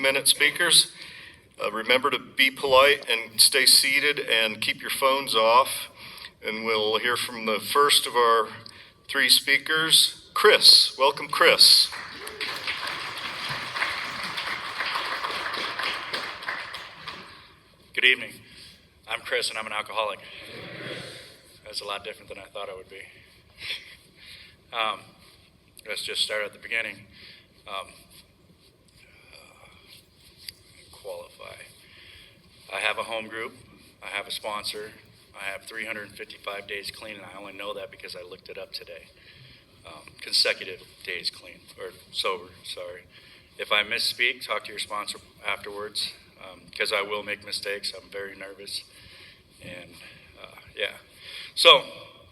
Minute speakers. Remember to be polite and stay seated and keep your phones off. And we'll hear from the first of our three speakers, Chris. Welcome, Chris. Good evening. I'm Chris and I'm an alcoholic. That's a lot different than I thought it would be. Let's just start at the beginning. Qualify. I have a home group. I have a sponsor. I have 355 days clean, and I only know that because I looked it up today. Consecutive days clean, or sober, sorry. If I misspeak, talk to your sponsor afterwards, because I will make mistakes. I'm very nervous, and yeah. So,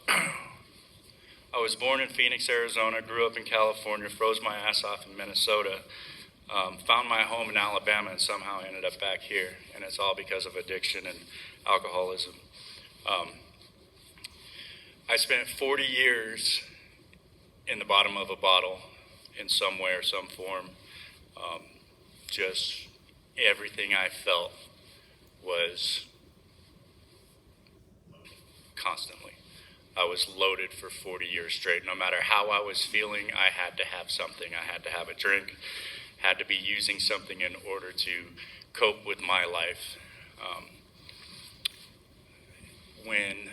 I was born in Phoenix, Arizona, grew up in California, froze my ass off in Minnesota, found my home in Alabama, and somehow ended up back here, and it's all because of addiction and alcoholism. I spent 40 years in the bottom of a bottle in some way or some form. Just everything I felt was constantly. I was loaded for 40 years straight. No matter how I was feeling, I had to have something. I had to have a drink, had to be using something in order to cope with my life. When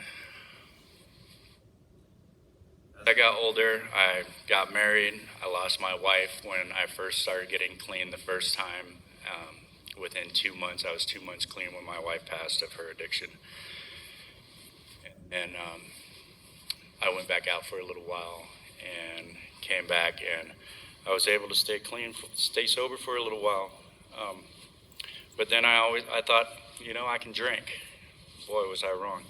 I got older, I got married. I lost my wife when I first started getting clean the first time. Within 2 months, I was 2 months clean when my wife passed of her addiction. And I went back out for a little while and came back, and I was able to stay clean, stay sober for a little while. But then I thought, I can drink. Boy, was I wrong.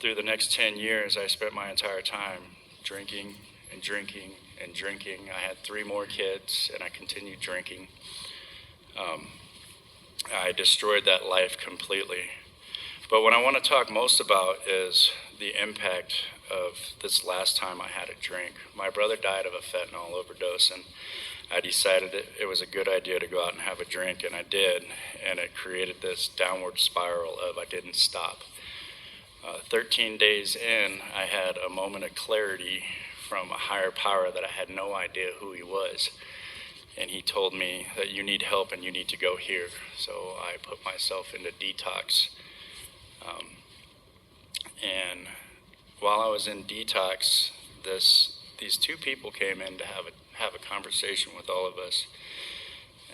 Through the next 10 years, I spent my entire time drinking and drinking and drinking. I had 3 more kids, and I continued drinking. I destroyed that life completely. But what I want to talk most about is the impact of this last time I had a drink. My brother died of a fentanyl overdose, and I decided it was a good idea to go out and have a drink, and I did, and it created this downward spiral of I didn't stop. 13 days in, I had a moment of clarity from a higher power that I had no idea who he was. And he told me that you need help and you need to go here. So I put myself into detox. And while I was in detox, these 2 people came in to have a conversation with all of us.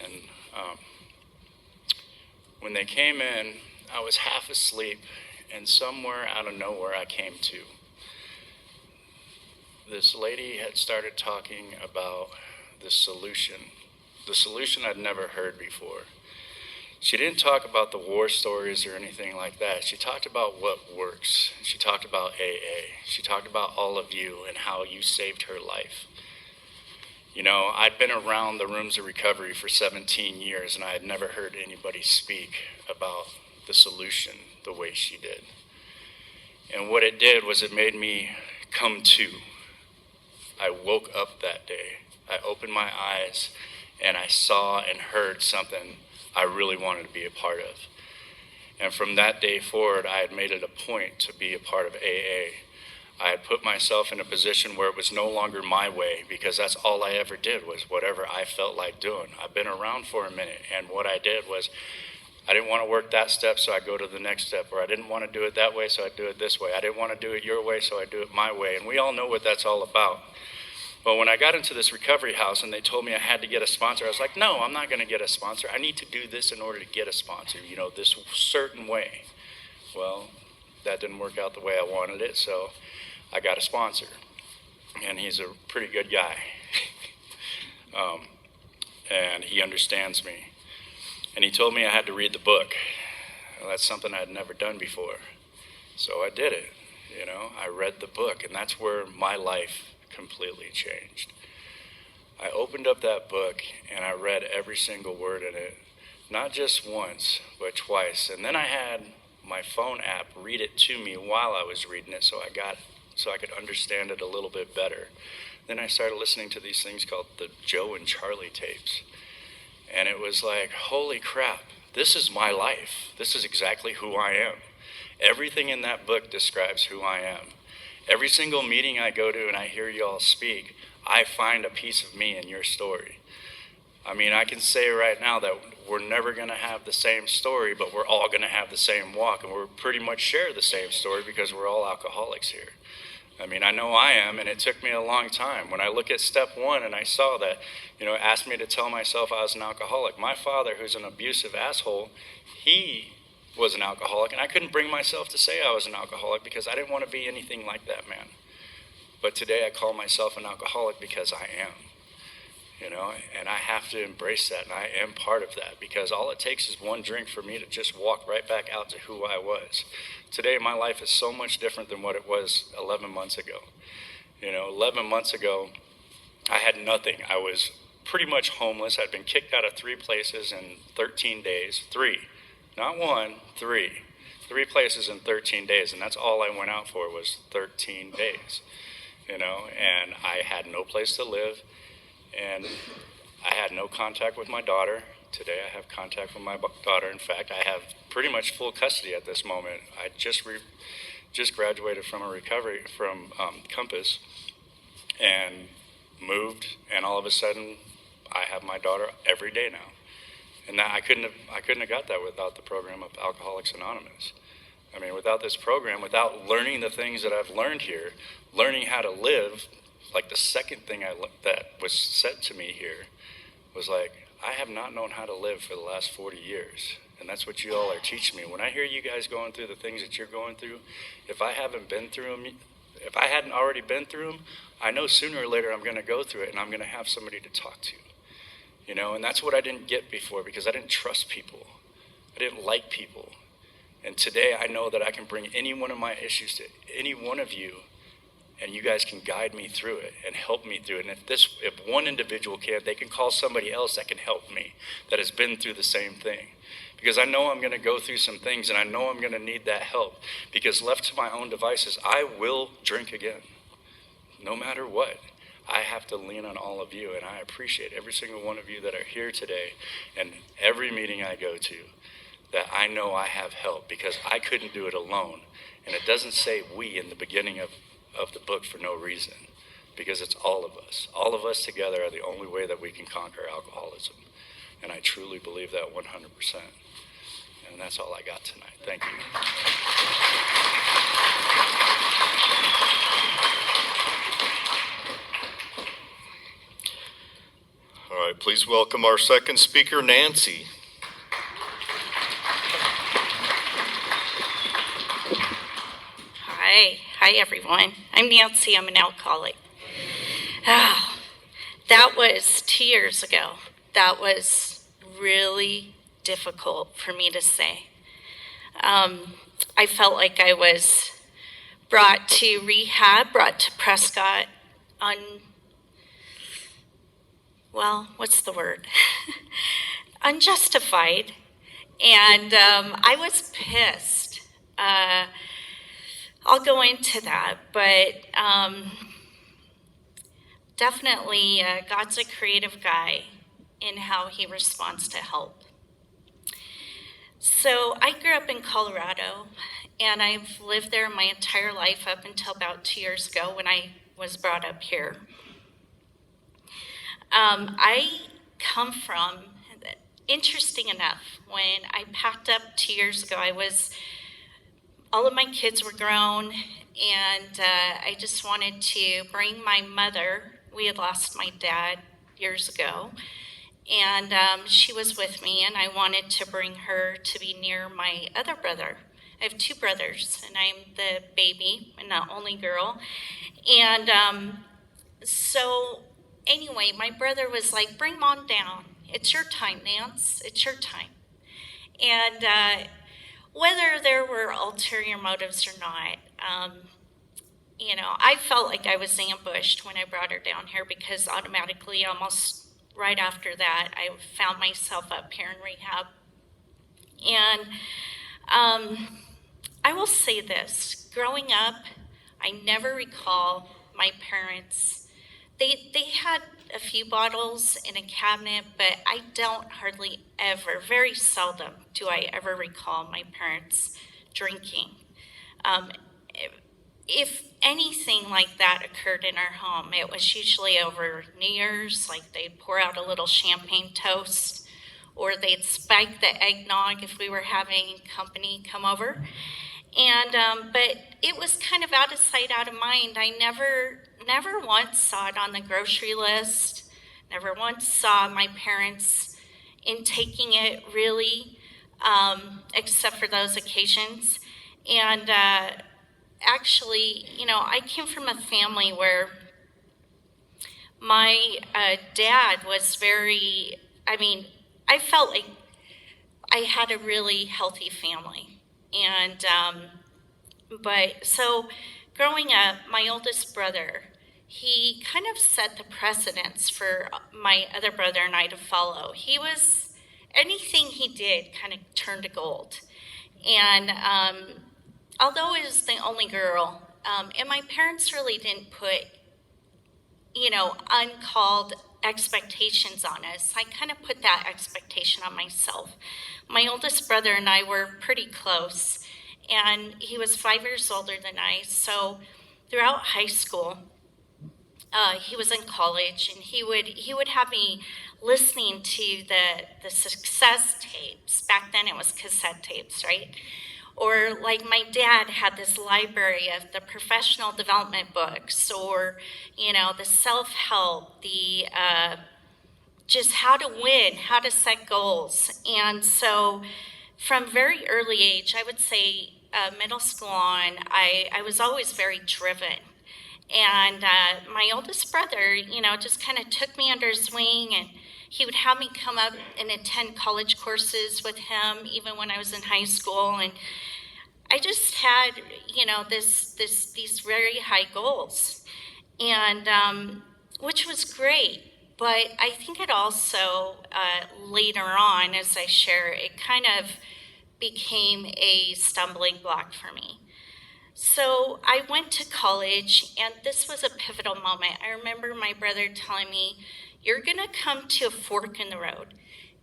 And when they came in, I was half asleep, and somewhere out of nowhere I came to. This lady had started talking about the solution I'd never heard before. She didn't talk about the war stories or anything like that. She talked about what works. She talked about AA. She talked about all of you and how you saved her life. I'd been around the rooms of recovery for 17 years, and I had never heard anybody speak about the solution the way she did. And what it did was it made me come to. I woke up that day. I opened my eyes, and I saw and heard something I really wanted to be a part of. And from that day forward, I had made it a point to be a part of AA. I had put myself in a position where it was no longer my way, because that's all I ever did was whatever I felt like doing. I've been around for a minute, and what I did was I didn't want to work that step, so I go to the next step, or I didn't want to do it that way, so I do it this way. I didn't want to do it your way, so I do it my way. And we all know what that's all about. But when I got into this recovery house and they told me I had to get a sponsor, I was like, no, I'm not going to get a sponsor. I need to do this in order to get a sponsor, this certain way. Well, that didn't work out the way I wanted it, so I got a sponsor. And he's a pretty good guy. And he understands me. And he told me I had to read the book. Well, that's something I'd never done before. So I did it. I read the book, and that's where my life completely changed. I opened up that book and I read every single word in it, not just once, but twice. And then I had my phone app read it to me while I was reading it, so I could understand it a little bit better. Then I started listening to these things called the Joe and Charlie tapes. And it was like, holy crap, this is my life. This is exactly who I am. Everything in that book describes who I am. Every single meeting I go to and I hear y'all speak, I find a piece of me in your story. I mean, I can say right now that we're never going to have the same story, but we're all going to have the same walk, and we're pretty much share the same story because we're all alcoholics here. I mean, I know I am, and it took me a long time. When I look at step one and I saw that, it asked me to tell myself I was an alcoholic. My father, who's an abusive asshole, he was an alcoholic, and I couldn't bring myself to say I was an alcoholic because I didn't want to be anything like that man. But today I call myself an alcoholic because I am. And I have to embrace that, and I am part of that, because all it takes is one drink for me to just walk right back out to who I was. Today, my life is so much different than what it was 11 months ago. 11 months ago, I had nothing. I was pretty much homeless. I'd been kicked out of 3 places in 13 days. 3, not 1, 3. 3 places in 13 days, and that's all I went out for was 13 days. And I had no place to live. And I had no contact with my daughter. Today I have contact with my daughter. In fact, I have pretty much full custody at this moment. I just graduated from a recovery from Compass and moved, and all of a sudden I have my daughter every day now. And that I couldn't have got that without the program of Alcoholics Anonymous. I mean, without this program, without learning the things that I've learned here, learning how to live. Like the second thing that was said to me here was like, I have not known how to live for the last 40 years. And that's what you all are teaching me. When I hear you guys going through the things that you're going through, if I hadn't already been through them, I know sooner or later I'm going to go through it, and I'm going to have somebody to talk to. And that's what I didn't get before, because I didn't trust people. I didn't like people. And today I know that I can bring any one of my issues to any one of you, and you guys can guide me through it and help me through it. And if one individual can, they can call somebody else that can help me, that has been through the same thing. Because I know I'm going to go through some things, and I know I'm going to need that help. Because left to my own devices, I will drink again. No matter what. I have to lean on all of you, and I appreciate every single one of you that are here today, and every meeting I go to, that I know I have help, because I couldn't do it alone. And it doesn't say we in the beginning of the book for no reason, because it's all of us. All of us together are the only way that we can conquer alcoholism. And I truly believe that 100%. And that's all I got tonight. Thank you. All right, please welcome our second speaker, Nancy. Hi everyone. I'm Nancy. I'm an alcoholic. That was 2 years ago. That was really difficult for me to say. I felt like I was brought to rehab, brought to Prescott unjustified. And I was pissed. I'll go into that, but definitely God's a creative guy in how he responds to help. So I grew up in Colorado, and I've lived there my entire life up until about 2 years ago when I was brought up here. I come from, interesting enough, when I packed up 2 years ago, all of my kids were grown, and I just wanted to bring my mother. We had lost my dad years ago, and she was with me, and I wanted to bring her to be near my other brother. I have 2 brothers, and I'm the baby and the only girl. And so anyway, my brother was like, bring Mom down. It's your time, Nance. It's your time. And whether there were ulterior motives or not, I felt like I was ambushed when I brought her down here, because automatically, almost right after that, I found myself up here in rehab. And I will say this, growing up, I never recall my parents. They had a few bottles in a cabinet, but I don't hardly ever, very seldom do I ever recall my parents drinking. If anything like that occurred in our home, it was usually over New Year's, like they'd pour out a little champagne toast, or they'd spike the eggnog if we were having company come over. And but it was kind of out of sight, out of mind. I never once saw it on the grocery list. Never once saw my parents intaking it really, except for those occasions. And actually, I came from a family where my dad was very, I felt like I had a really healthy family. And, but so growing up, my oldest brother, he kind of set the precedence for my other brother and I to follow. Anything he did kind of turned to gold. And although I was the only girl, and my parents really didn't put, uncalled expectations on us, I kind of put that expectation on myself. My oldest brother and I were pretty close, and he was 5 years older than I, so throughout high school, he was in college, and he would have me listening to the success tapes. Back then it was cassette tapes, right? Or like my dad had this library of the professional development books, or, the self-help, the just how to win, how to set goals. And so from very early age, I would say middle school on, I was always very driven. And my oldest brother, just kind of took me under his wing, and he would have me come up and attend college courses with him, even when I was in high school. And I just had, these very high goals, and which was great. But I think it also, later on, as I share, it kind of became a stumbling block for me. So I went to college, and this was a pivotal moment. I remember my brother telling me, "You're going to come to a fork in the road."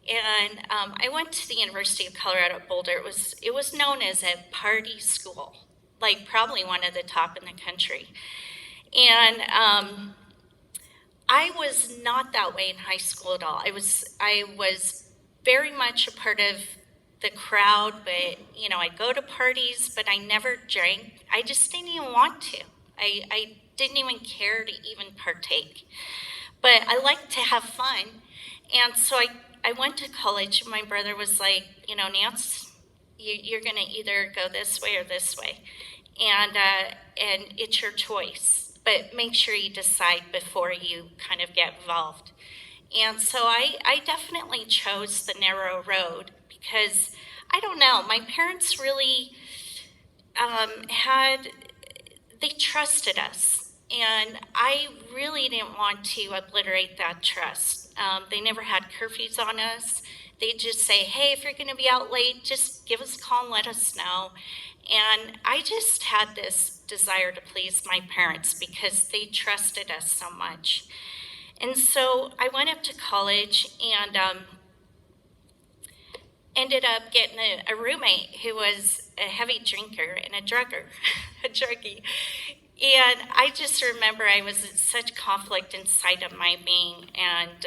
And I went to the University of Colorado at Boulder. It was known as a party school, like probably one of the top in the country. And I was not that way in high school at all. I was very much a part of the crowd, but I'd go to parties, but I never drank. I just didn't even want to. I didn't even care to even partake. But I liked to have fun, and so I went to college. My brother was like, Nance, you're going to either go this way or this way, and it's your choice. But make sure you decide before you kind of get involved. And so I definitely chose the narrow road because, I don't know, my parents really they trusted us. And I really didn't want to obliterate that trust. They never had curfews on us. They'd just say, "Hey, if you're going to be out late, just give us a call and let us know." And I just had this desire to please my parents because they trusted us so much. And so I went up to college and ended up getting a roommate who was a heavy drinker and a druggie. And I just remember I was in such conflict inside of my being, and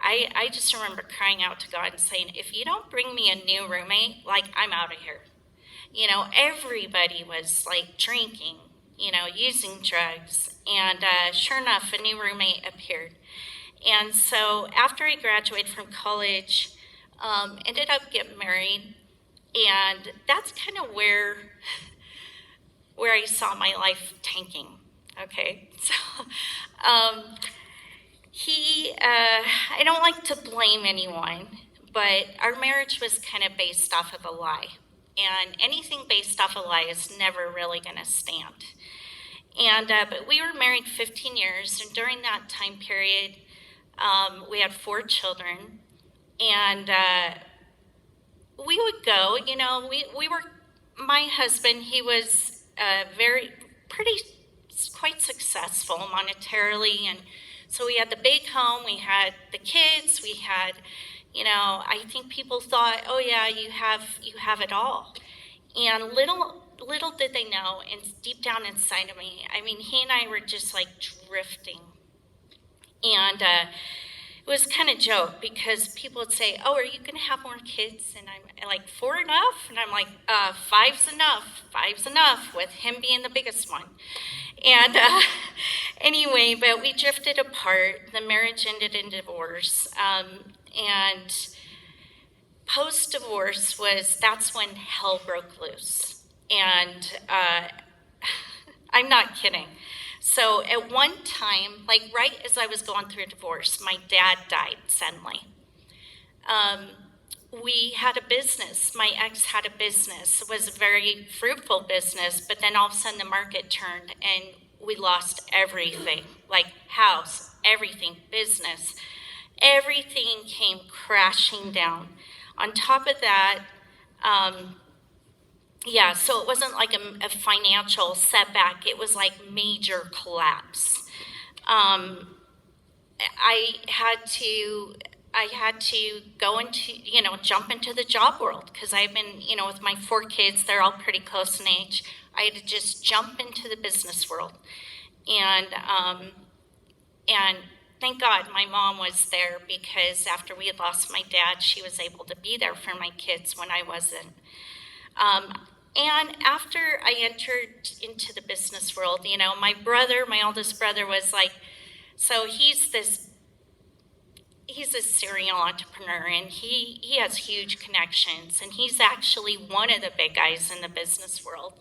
I just remember crying out to God and saying, "If you don't bring me a new roommate, I'm out of here." Everybody was drinking, using drugs, and sure enough, a new roommate appeared. And so after I graduated from college, ended up getting married, and that's kind of where I saw my life tanking, okay? So I don't like to blame anyone, but our marriage was kind of based off of a lie. And anything based off a lie is never really going to stand. And but we were married 15 years, and during that time period, we had 4 children. And we would go, we were, my husband, he was quite successful monetarily, and So we had the big home, we had the kids, we had, I think people thought, oh yeah, you have it all. And little did they know, and deep down inside of me, I mean, he and I were just like drifting. And it was kind of a joke because people would say, oh, are you going to have more kids? And I'm like, 4 enough? And I'm like, 5's enough. 5's enough, with him being the biggest one. And anyway, but we drifted apart. The marriage ended in divorce. And post-divorce that's when hell broke loose. And I'm not kidding. So at one time, like right as I was going through a divorce, my dad died suddenly. We had a business. My ex had a business. It was a very fruitful business, but then all of a sudden the market turned and we lost everything, like house, everything, business. Everything came crashing down. On top of that, so it wasn't like a financial setback. It was like major collapse. I had to go into, jump into the job world because I've been, with my 4 kids, they're all pretty close in age. I had to just jump into the business world. And thank God my mom was there because after we had lost my dad, she was able to be there for my kids when I wasn't. And after I entered into the business world, my oldest brother was like, so he's a serial entrepreneur and he has huge connections and he's actually one of the big guys in the business world,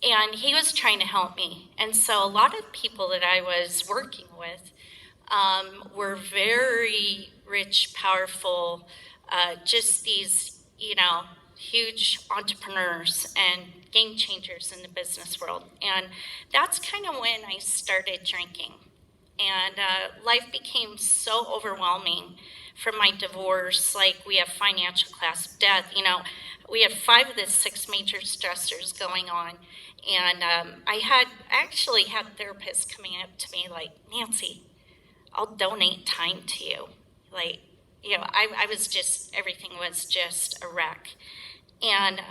and he was trying to help me. And so a lot of people that I was working with were very rich, powerful, just these, huge entrepreneurs and game changers in the business world. And that's kind of when I started drinking. And life became so overwhelming from my divorce. Like we have financial class death, we had 5 of the 6 major stressors going on. And I actually had therapists coming up to me like, Nancy, I'll donate time to you. Like, I was just, everything was just a wreck. And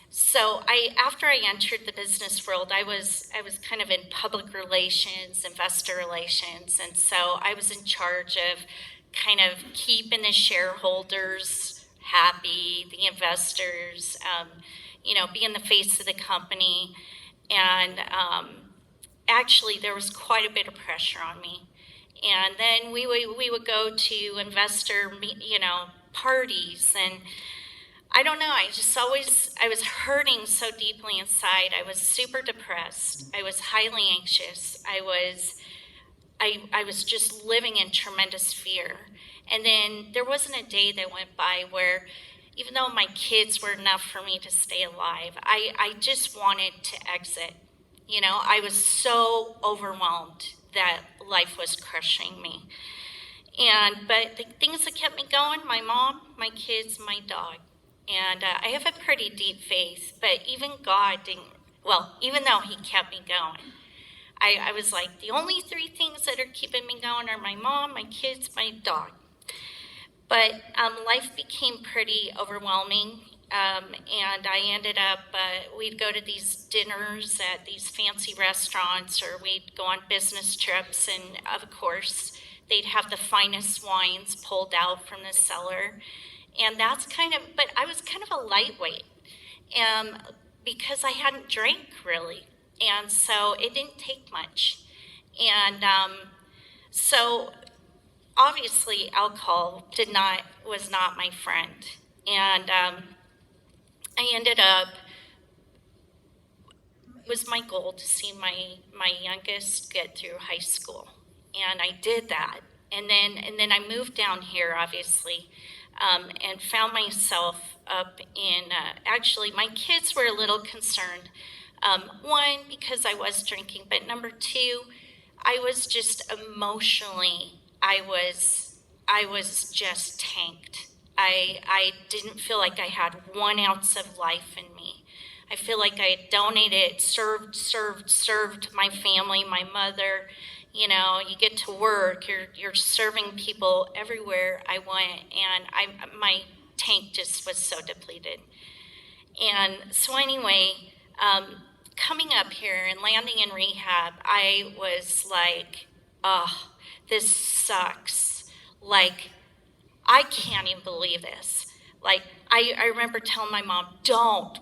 so after I entered the business world, I was kind of in public relations, investor relations. And so I was in charge of kind of keeping the shareholders happy, the investors, being the face of the company. And actually, there was quite a bit of pressure on me. And then we would go to investor, parties. And I don't know, I was hurting so deeply inside. I was super depressed. I was highly anxious. I was just living in tremendous fear. And then there wasn't a day that went by where, even though my kids were enough for me to stay alive, I just wanted to exit. I was so overwhelmed that life was crushing me. But the things that kept me going, my mom, my kids, my dog. And I have a pretty deep faith, but even God even though he kept me going, I was like, the only 3 things that are keeping me going are my mom, my kids, my dog. But life became pretty overwhelming, and I ended up, we'd go to these dinners at these fancy restaurants, or we'd go on business trips, and of course, they'd have the finest wines pulled out from the cellar. And that's but I was kind of a lightweight, because I hadn't drank really. And so it didn't take much. And so obviously alcohol was not my friend. And I ended up, it was my goal to see my youngest get through high school. And I did that. And then I moved down here, obviously, and found myself up in, actually, my kids were a little concerned. 1, because I was drinking, but number 2, I was just emotionally, I was just tanked. I didn't feel like I had 1 ounce of life in me. I feel like I donated, served my family, my mother. You know, you get to work, you're serving people everywhere I went, and my tank just was so depleted. And so anyway, coming up here and landing in rehab, I was like, oh, this sucks. Like, I can't even believe this. Like, I remember telling my mom,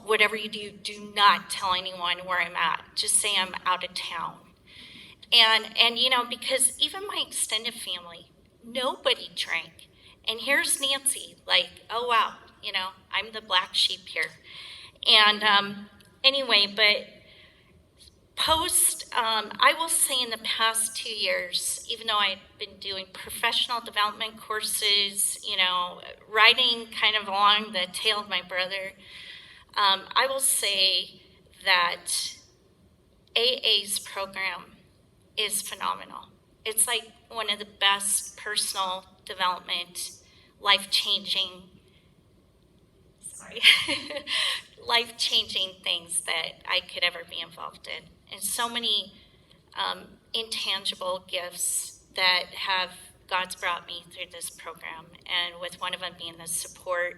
whatever you do not tell anyone where I'm at. Just say I'm out of town. And you know, because even my extended family, nobody drank. And here's Nancy, like, oh wow, you know, I'm the black sheep here. And anyway, but I will say in the past 2 years, even though I've been doing professional development courses, you know, riding kind of along the tail of my brother, I will say that AA's program is phenomenal. It's like one of the best personal development, life-changing things that I could ever be involved in. And so many intangible gifts that God's brought me through this program. And with one of them being the support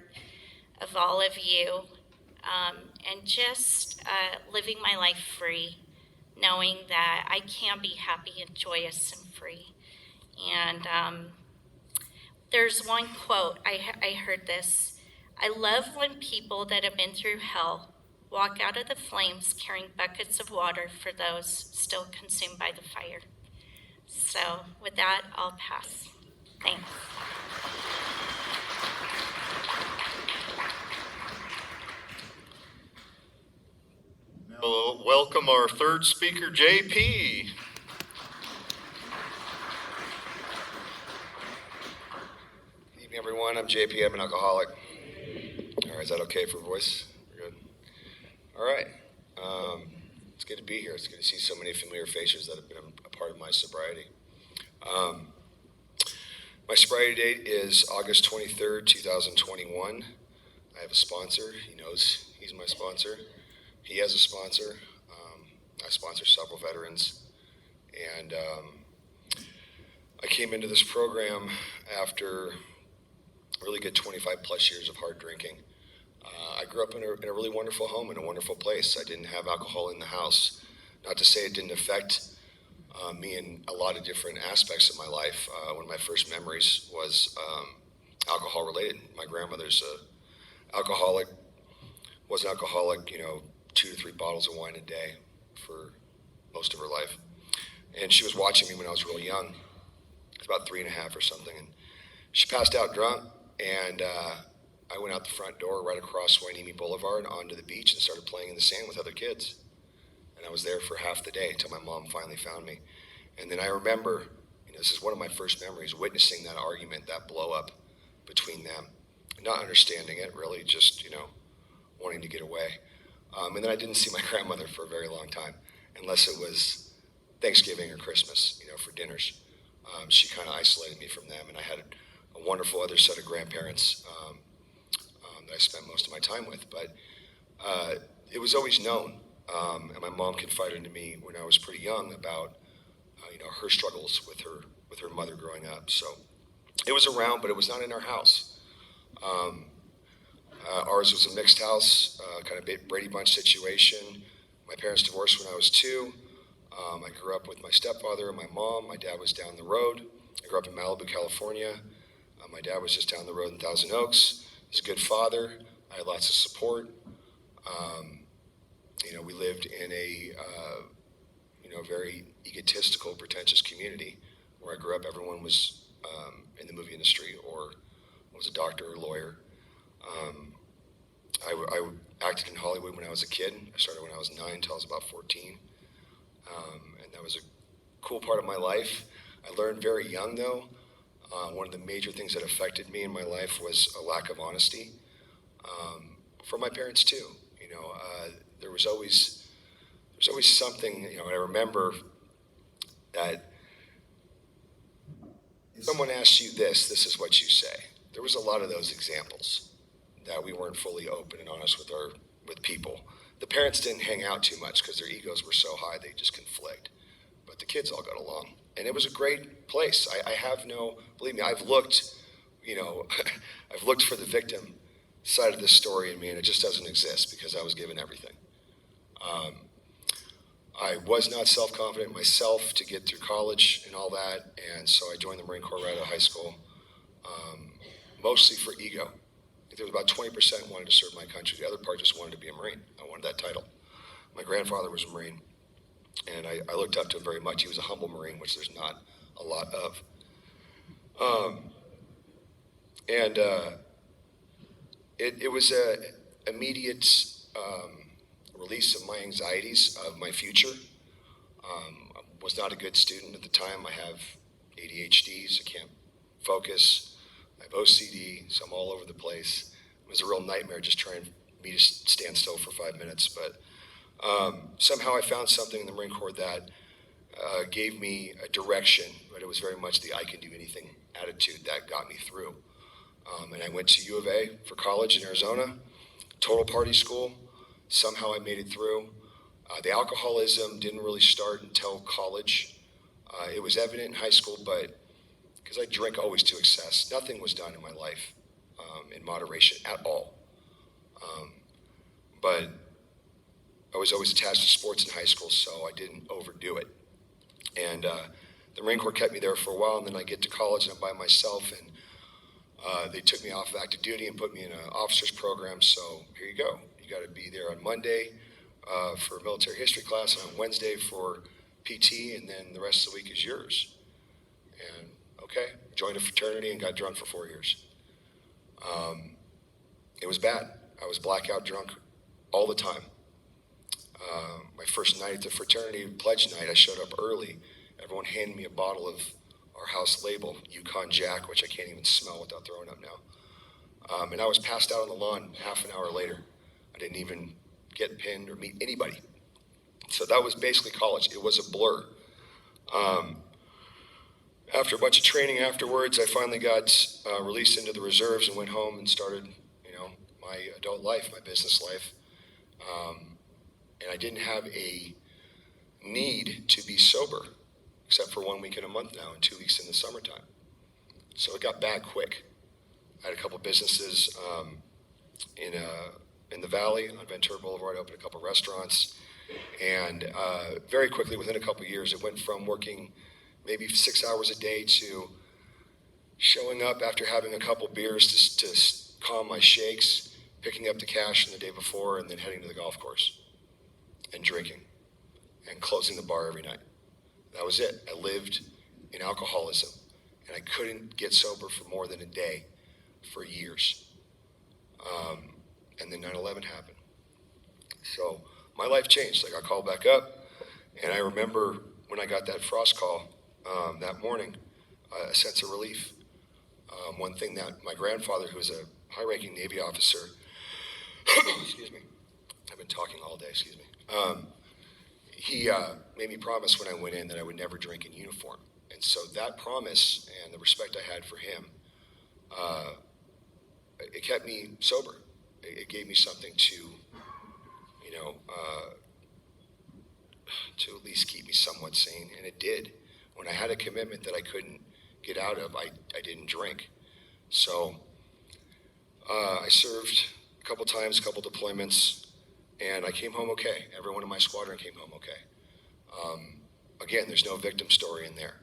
of all of you, and just living my life free, knowing that I can be happy and joyous and free. And there's one quote, I heard this: I love when people that have been through hell walk out of the flames carrying buckets of water for those still consumed by the fire. So with that, I'll pass. Thanks. Well, welcome our third speaker, JP. Good evening, everyone. I'm JP. I'm an alcoholic. All right, is that okay for voice? We're good. All right. It's good to be here. It's good to see so many familiar faces that have been a part of my sobriety. My sobriety date is August 23rd, 2021. I have a sponsor. He knows he's my sponsor. He has a sponsor. I sponsor several veterans. And I came into this program after a really good 25 plus years of hard drinking. I grew up in a really wonderful home, in a wonderful place. I didn't have alcohol in the house. Not to say it didn't affect me in a lot of different aspects of my life. One of my first memories was alcohol related. My grandmother's alcoholic, was an alcoholic, 2 to 3 bottles of wine a day for most of her life. And she was watching me when I was really young. I was about 3.5 or something. And she passed out drunk, and I went out the front door right across Wainimi Boulevard onto the beach and started playing in the sand with other kids. And I was there for half the day until my mom finally found me. And then I remember, this is one of my first memories, witnessing that argument, that blow up between them. Not understanding it, really, just, wanting to get away. And then I didn't see my grandmother for a very long time, unless it was Thanksgiving or Christmas, for dinners. She kind of isolated me from them, and I had a wonderful other set of grandparents that I spent most of my time with. But it was always known, and my mom confided to me when I was pretty young about her struggles with her mother growing up. So it was around, but it was not in our house. Ours was a mixed house, kind of Brady Bunch situation. My parents divorced when I was 2. I grew up with my stepfather and my mom. My dad was down the road. I grew up in Malibu, California. My dad was just down the road in Thousand Oaks. He's a good father. I had lots of support. We lived in a very egotistical, pretentious community where I grew up. Everyone was in the movie industry or was a doctor or lawyer. I acted in Hollywood when I was a kid. I started when I was 9 until I was about 14. And that was a cool part of my life. I learned very young, though. One of the major things that affected me in my life was a lack of honesty from my parents, too. There was always something, I remember that if someone asks you this is what you say. There was a lot of those examples that we weren't fully open and honest with people. The parents didn't hang out too much because their egos were so high they just conflict. But the kids all got along. And it was a great place. I have no, believe me, I've looked, I've looked for the victim side of this story in me, and it just doesn't exist because I was given everything. I was not self-confident myself to get through college and all that, and so I joined the Marine Corps right out of high school, mostly for ego. I think there was about 20% wanted to serve my country. The other part just wanted to be a Marine. I wanted that title. My grandfather was a Marine, and I looked up to him very much. He was a humble Marine, which there's not a lot of. It was a immediate release of my anxieties of my future. I was not a good student at the time. I have ADHD, so I can't focus. I have OCD, so I'm all over the place. It was a real nightmare just trying me to stand still for 5 minutes. But somehow I found something in the Marine Corps that gave me a direction, but it was very much the I can do anything attitude that got me through. And I went to U of A for college in Arizona, total party school. Somehow I made it through. The alcoholism didn't really start until college. It was evident in high school, but because I drank always to excess, nothing was done in my life in moderation at all. But I was always attached to sports in high school, so I didn't overdo it. And the Marine Corps kept me there for a while, and then I get to college and I'm by myself, and they took me off of active duty and put me in an officer's program. So here you go. You got to be there on Monday for military history class, and on Wednesday for PT, and then the rest of the week is yours. And okay, joined a fraternity and got drunk for 4 years. It was bad. I was blackout drunk all the time. My first night at the fraternity pledge night, I showed up early. Everyone handed me a bottle of our house label, Yukon Jack, which I can't even smell without throwing up now. And I was passed out on the lawn half an hour later. I didn't even get pinned or meet anybody. So that was basically college. It was a blur. After a bunch of training afterwards, I finally got released into the reserves and went home and started, my adult life, my business life. And I didn't have a need to be sober, except for 1 week in a month now and 2 weeks in the summertime. So it got bad quick. I had a couple businesses in the Valley on Ventura Boulevard. I opened a couple restaurants. And very quickly, within a couple years, it went from working maybe 6 hours a day to showing up after having a couple beers to calm my shakes, picking up the cash from the day before, and then heading to the golf course and drinking and closing the bar every night. That was it. I lived in alcoholism, and I couldn't get sober for more than a day for years. And then 9/11 happened. So my life changed. I got called back up, and I remember when I got that frost call that morning, a sense of relief. One thing that my grandfather, who was a high-ranking Navy officer, excuse me, I've been talking all day, excuse me. He made me promise when I went in that I would never drink in uniform. And so that promise and the respect I had for him, it kept me sober. It gave me something to at least keep me somewhat sane, and it did. When I had a commitment that I couldn't get out of, I didn't drink. So I served a couple times, a couple deployments, and I came home okay. Everyone in my squadron came home okay. Again, there's no victim story in there.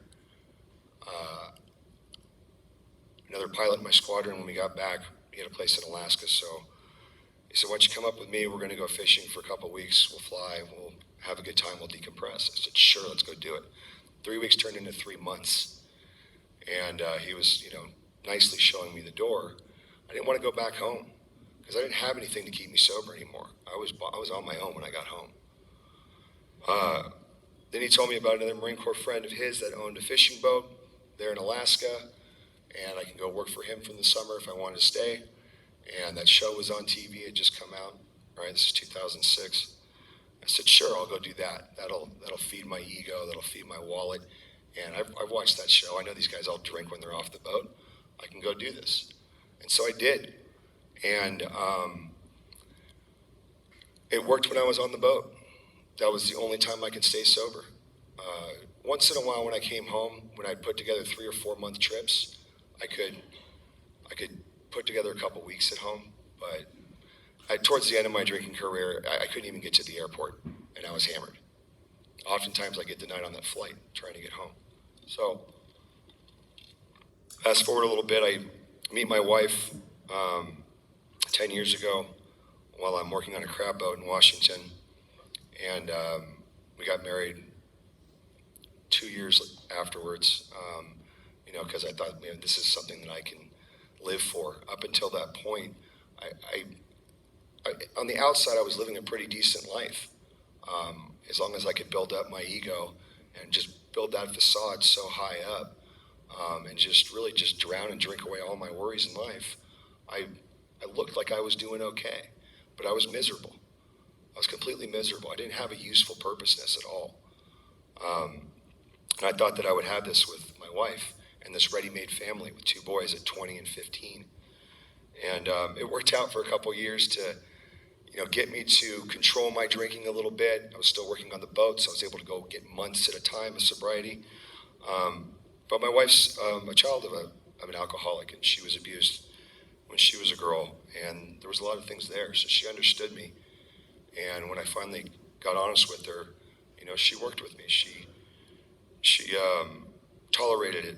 Another pilot in my squadron, when we got back, he had a place in Alaska, so he said, why don't you come up with me? We're going to go fishing for a couple of weeks. We'll fly. We'll have a good time. We'll decompress. I said, sure, let's go do it. 3 weeks turned into 3 months. And he was, nicely showing me the door. I didn't want to go back home because I didn't have anything to keep me sober anymore. I was on my own when I got home. Then he told me about another Marine Corps friend of his that owned a fishing boat there in Alaska, and I can go work for him from the summer if I wanted to stay. And that show was on TV. It had just come out. All right, this is 2006. I said, sure, I'll go do that. That'll feed my ego. That'll feed my wallet. And I've watched that show. I know these guys all drink when they're off the boat. I can go do this. And so I did. And It worked when I was on the boat. That was the only time I could stay sober. Once in a while when I came home, when I'd put together 3 or 4 month trips, I could put together a couple weeks at home. But towards the end of my drinking career, I couldn't even get to the airport, and I was hammered. Oftentimes I get denied on that flight trying to get home. So fast forward a little bit, I meet my wife 10 years ago while I'm working on a crab boat in Washington, and we got married 2 years afterwards, because I thought, man, this is something that I can live for. Up until that point, I on the outside, I was living a pretty decent life, as long as I could build up my ego and just build that facade so high up, and just really just drown and drink away all my worries in life. I looked like I was doing okay, but I was miserable. I was completely miserable. I didn't have a useful purposeness at all. And I thought that I would have this with my wife and this ready-made family with 2 boys at 20 and 15. And it worked out for a couple years to, get me to control my drinking a little bit. I was still working on the boat, so I was able to go get months at a time of sobriety. But my wife's a child of an alcoholic, and she was abused when she was a girl. And there was a lot of things there, so she understood me. And when I finally got honest with her, she worked with me. She tolerated it.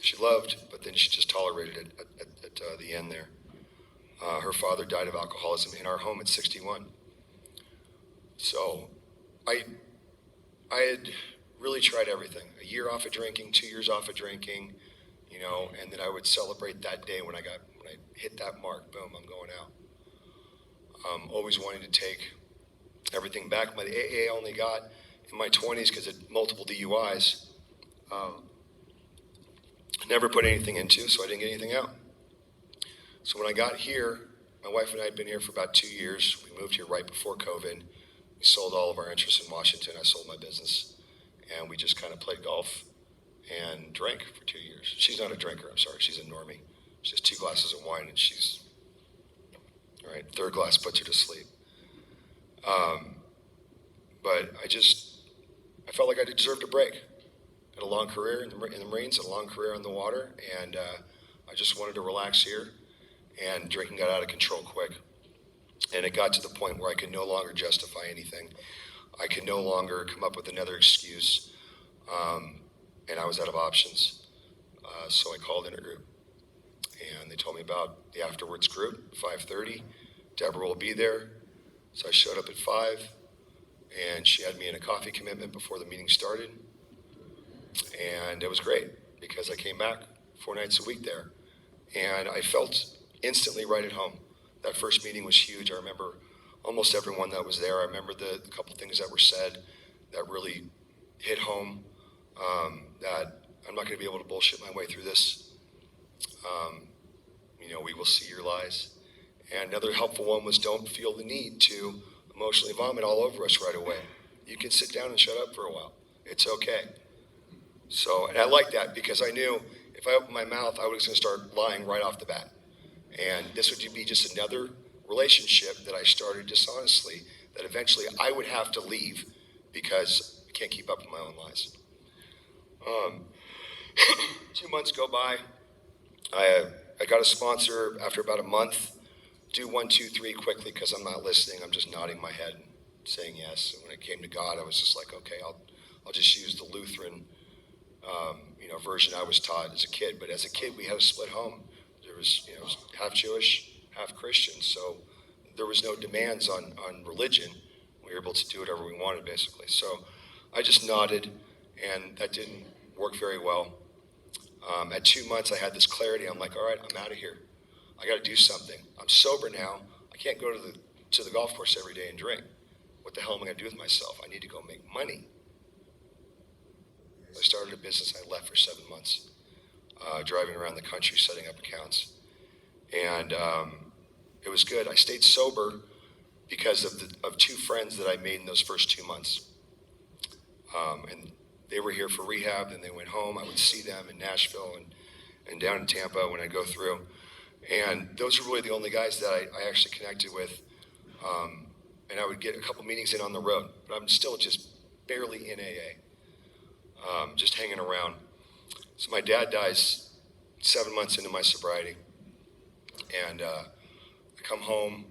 She loved, but then she just tolerated it at the end there. Her father died of alcoholism in our home at 61. So I had really tried everything. A year off of drinking, 2 years off of drinking, and then I would celebrate that day when I hit that mark. Boom, I'm going out. Always wanting to take everything back. My AA I only got in my 20s because of multiple DUIs. Never put anything into, so I didn't get anything out. So when I got here, my wife and I had been here for about 2 years. We moved here right before COVID. We sold all of our interests in Washington. I sold my business, and we just kind of played golf and drank for 2 years. She's not a drinker, I'm sorry. She's a normie. She has 2 glasses of wine, and she's, all right, 3rd glass puts her to sleep. But I felt like I deserved a break. I had a long career in the Marines, a long career on the water, and I just wanted to relax here, and drinking got out of control quick. And it got to the point where I could no longer justify anything. I could no longer come up with another excuse, and I was out of options. So I called Intergroup, and they told me about the afterwards group, 5:30. Deborah will be there. So I showed up at 5, and she had me in a coffee commitment before the meeting started. And it was great because I came back 4 nights a week there, and I felt instantly right at home. That first meeting was huge. I remember almost everyone that was there. I remember the couple things that were said that really hit home, that I'm not going to be able to bullshit my way through this. We will see your lies. And another helpful one was don't feel the need to emotionally vomit all over us right away. You can sit down and shut up for a while. It's okay. So, and I liked that because I knew if I opened my mouth, I was going to start lying right off the bat. And this would be just another relationship that I started dishonestly that eventually I would have to leave because I can't keep up with my own lies. 2 months go by. I got a sponsor after about a month. Do 1, 2, 3 quickly because I'm not listening. I'm just nodding my head, saying yes. And when it came to God, I was just like, okay, I'll just use the Lutheran version I was taught as a kid. But as a kid, we had a split home. There was, it was half Jewish, half Christian. So there was no demands on religion. We were able to do whatever we wanted, basically. So I just nodded, and that didn't work very well. At 2 months, I had this clarity. I'm like, all right, I'm out of here. I got to do something. I'm sober now. I can't go to the golf course every day and drink. What the hell am I going to do with myself? I need to go make money. I started a business. I left for 7 months, driving around the country, setting up accounts. And it was good. I stayed sober because of 2 friends that I made in those first 2 months. And they were here for rehab, and they went home. I would see them in Nashville and down in Tampa when I go through. And those were really the only guys that I actually connected with and I would get a couple meetings in on the road, but I'm still just barely in AA, just hanging around. So my dad dies 7 months into my sobriety, and I come home.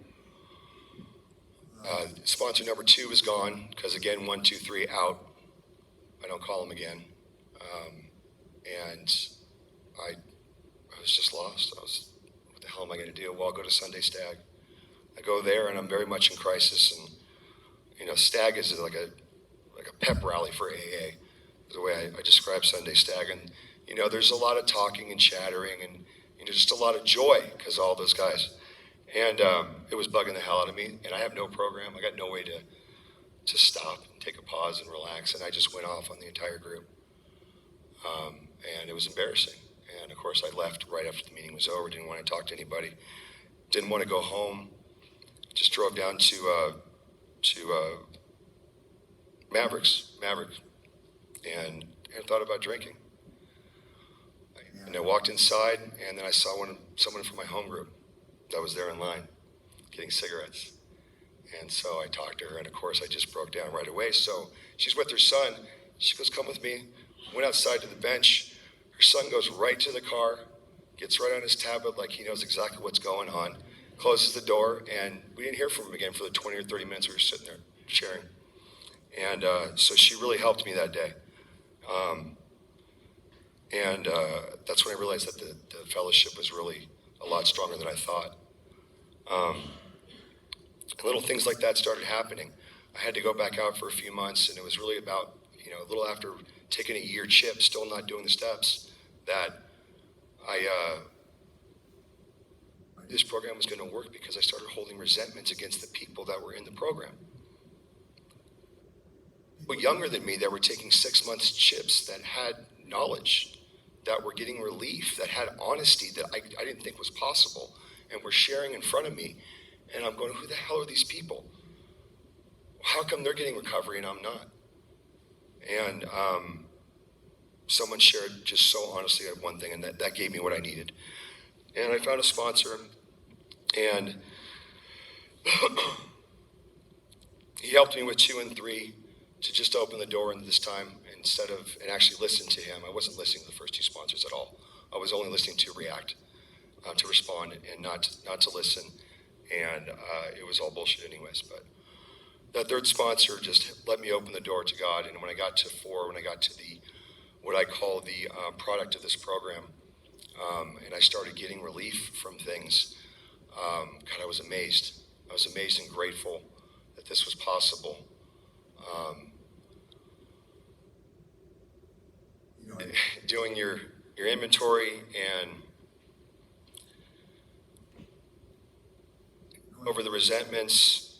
Sponsor number 2 is gone because, again, 1, 2, 3 out. I don't call him again, and I was just lost. What the hell am I going to do? Well, I'll go to Sunday Stag. I go there, and I'm very much in crisis. And Stag is like a pep rally for AA, is the way I describe Sunday Stag. And there's a lot of talking and chattering, and just a lot of joy because all those guys. And it was bugging the hell out of me. And I have no program. I got no way to stop and take a pause and relax. And I just went off on the entire group, and it was embarrassing. And of course, I left right after the meeting was over. Didn't want to talk to anybody. Didn't want to go home. Just drove down to Maverick, and thought about drinking. And I walked inside, and then I saw someone from my home group that was there in line, getting cigarettes. And so I talked to her, and of course, I just broke down right away. So she's with her son. She goes, "Come with me." Went outside to the bench. Her son goes right to the car, gets right on his tablet like he knows exactly what's going on, closes the door, and we didn't hear from him again for the 20 or 30 minutes we were sitting there sharing. And so she really helped me that day. And that's when I realized that the fellowship was really a lot stronger than I thought. Little things like that started happening. I had to go back out for a few months, and it was really about, a little after taking a year chip, still not doing the steps, that this program was going to work because I started holding resentments against the people that were in the program. People younger than me that were taking 6 months chips, that had knowledge, that were getting relief, that had honesty that I didn't think was possible, and were sharing in front of me. And I'm going, who the hell are these people? How come they're getting recovery and I'm not? And someone shared just so honestly one thing, and that gave me what I needed. And I found a sponsor, and he helped me with 2 and 3 to just open the door into this time and actually listen to him. I wasn't listening to the first 2 sponsors at all. I was only listening to react, to respond, and not to listen. And it was all bullshit anyways. But that third sponsor just let me open the door to God. And when I got to 4, when I got to what I call the product of this program, and I started getting relief from things, God, I was amazed. I was amazed and grateful that this was possible. Doing your inventory and over the resentments,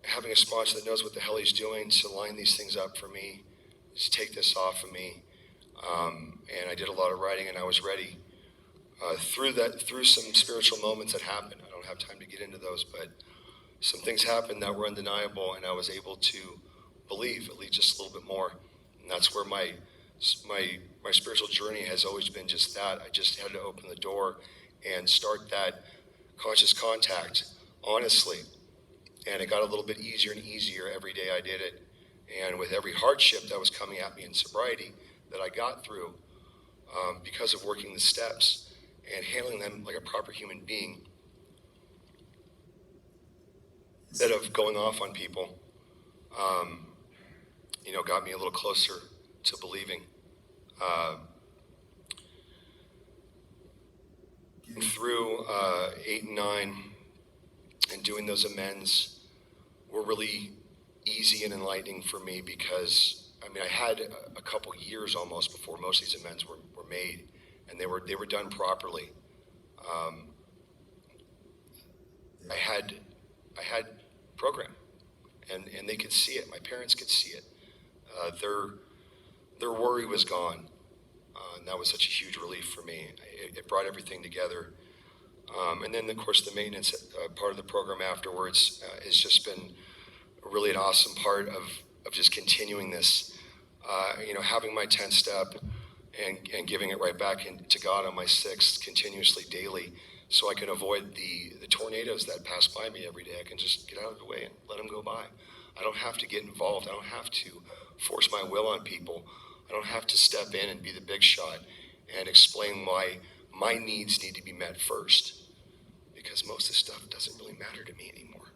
having a sponsor that knows what the hell he's doing to line these things up for me, to take this off of me. And I did a lot of writing, and I was ready. Through some spiritual moments that happened. I don't have time to get into those, but some things happened that were undeniable, and I was able to believe at least just a little bit more. And that's where my spiritual journey has always been just that. I just had to open the door and start that conscious contact, honestly. And it got a little bit easier and easier every day I did it. And with every hardship that was coming at me in sobriety that I got through, because of working the steps and handling them like a proper human being, instead of going off on people, got me a little closer to believing. Through 8 and 9 and doing those amends were really easy and enlightening for me because, I had a couple years almost before most of these amends were made, and they were done properly. I had program, and they could see it. My parents could see it. Their worry was gone, and that was such a huge relief for me. It brought everything together. And then, of course, the maintenance part of the program afterwards has just been really an awesome part of just continuing this. Having my 10th step and giving it right back to God on my 6th continuously daily so I can avoid the tornadoes that pass by me every day. I can just get out of the way and let them go by. I don't have to get involved. I don't have to force my will on people. I don't have to step in and be the big shot and explain why my needs need to be met first, because most of this stuff doesn't really matter to me anymore.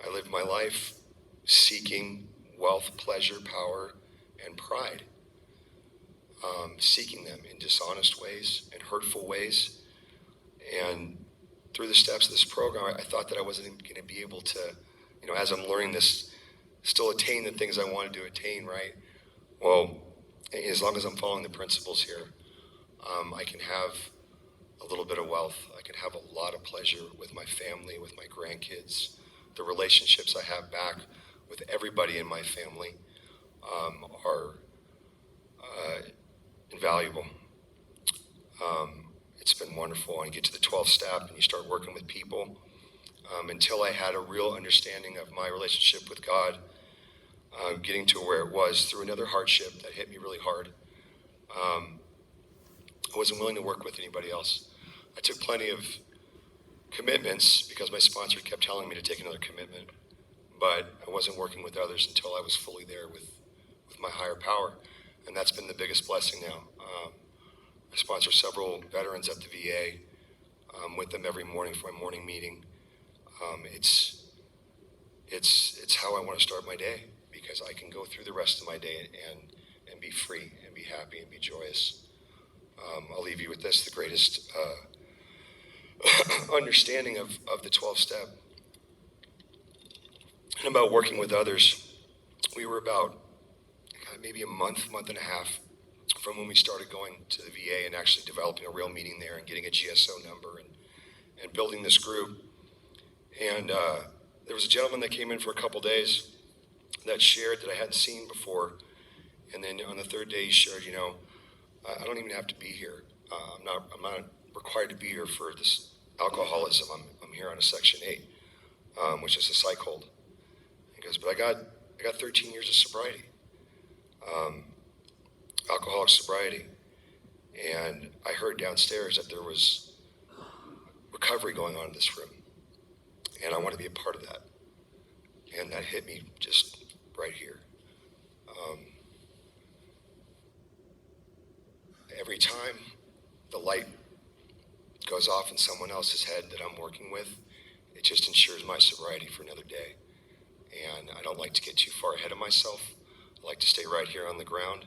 I live my life seeking wealth, pleasure, power, and pride, seeking them in dishonest ways and hurtful ways. And through the steps of this program, I thought that I wasn't going to be able to, as I'm learning this, still attain the things I wanted to attain, right? Well, as long as I'm following the principles here, I can have a little bit of wealth. I can have a lot of pleasure with my family, with my grandkids. The relationships I have back with everybody in my family are invaluable. It's been wonderful. And you get to the 12th step and you start working with people. Until I had a real understanding of my relationship with God, getting to where it was through another hardship that hit me really hard. I wasn't willing to work with anybody else. I took plenty of commitments because my sponsor kept telling me to take another commitment, but I wasn't working with others until I was fully there with my higher power, and that's been the biggest blessing now. I sponsor several veterans at the VA, with them every morning for my morning meeting. It's how I want to start my day, because I can go through the rest of my day and be free and be happy and be joyous. I'll leave you with this, the greatest understanding of the 12th step and about working with others. We were about maybe a month and a half from when we started going to the VA and actually developing a real meeting there and getting a GSO number and building this group. And there was a gentleman that came in for a couple days that shared that I hadn't seen before. And then on the third day he shared, I don't even have to be here. I'm not required to be here for this alcoholism. I'm here on a Section 8, which is a psych hold. He goes, but I got 13 years of sobriety, alcoholic sobriety. And I heard downstairs that there was recovery going on in this room. And I want to be a part of that. And that hit me just right here. Every time the light goes off in someone else's head that I'm working with, it just ensures my sobriety for another day. And I don't like to get too far ahead of myself. I like to stay right here on the ground,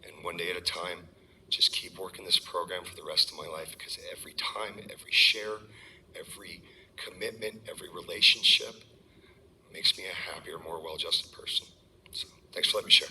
and one day at a time, just keep working this program for the rest of my life, because every time, every share, every commitment, every relationship makes me a happier, more well-adjusted person. So thanks for letting me share.